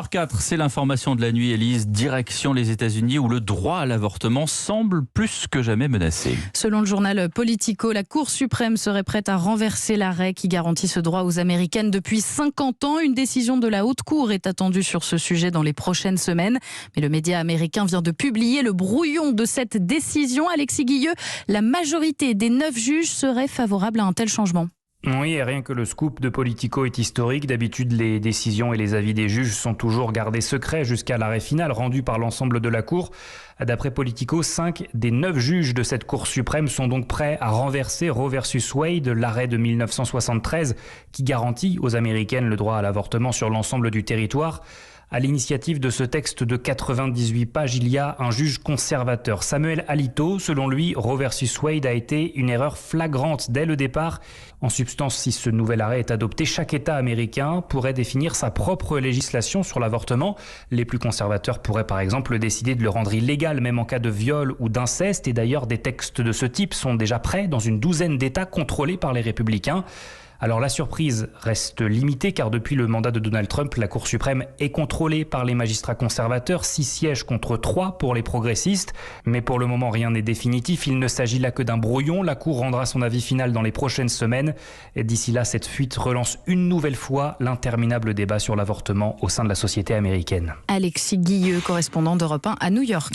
4, c'est l'information de la nuit, Élise. Direction les États-Unis où le droit à l'avortement semble plus que jamais menacé. Selon le journal Politico, la Cour suprême serait prête à renverser l'arrêt qui garantit ce droit aux Américaines depuis 50 ans. Une décision de la Haute Cour est attendue sur ce sujet dans les prochaines semaines. Mais le média américain vient de publier le brouillon de cette décision. Alexis Guilleux, la majorité des 9 juges serait favorable à un tel changement. Oui, et rien que le scoop de Politico est historique. D'habitude, les décisions et les avis des juges sont toujours gardés secrets jusqu'à l'arrêt final rendu par l'ensemble de la Cour. D'après Politico, 5 des 9 juges de cette Cour suprême sont donc prêts à renverser Roe versus Wade, l'arrêt de 1973 qui garantit aux Américaines le droit à l'avortement sur l'ensemble du territoire. À l'initiative de ce texte de 98 pages, il y a un juge conservateur, Samuel Alito. Selon lui, Roe versus Wade a été une erreur flagrante dès le départ. En substance, si ce nouvel arrêt est adopté, chaque État américain pourrait définir sa propre législation sur l'avortement. Les plus conservateurs pourraient par exemple décider de le rendre illégal, même en cas de viol ou d'inceste. Et d'ailleurs, des textes de ce type sont déjà prêts dans une douzaine d'États contrôlés par les républicains. Alors la surprise reste limitée car depuis le mandat de Donald Trump, la Cour suprême est contrôlée par les magistrats conservateurs, 6 sièges contre 3 pour les progressistes. Mais pour le moment, rien n'est définitif, il ne s'agit là que d'un brouillon. La Cour rendra son avis final dans les prochaines semaines. Et d'ici là, cette fuite relance une nouvelle fois l'interminable débat sur l'avortement au sein de la société américaine. Alexis Guilleux, correspondant d'Europe 1 à New York.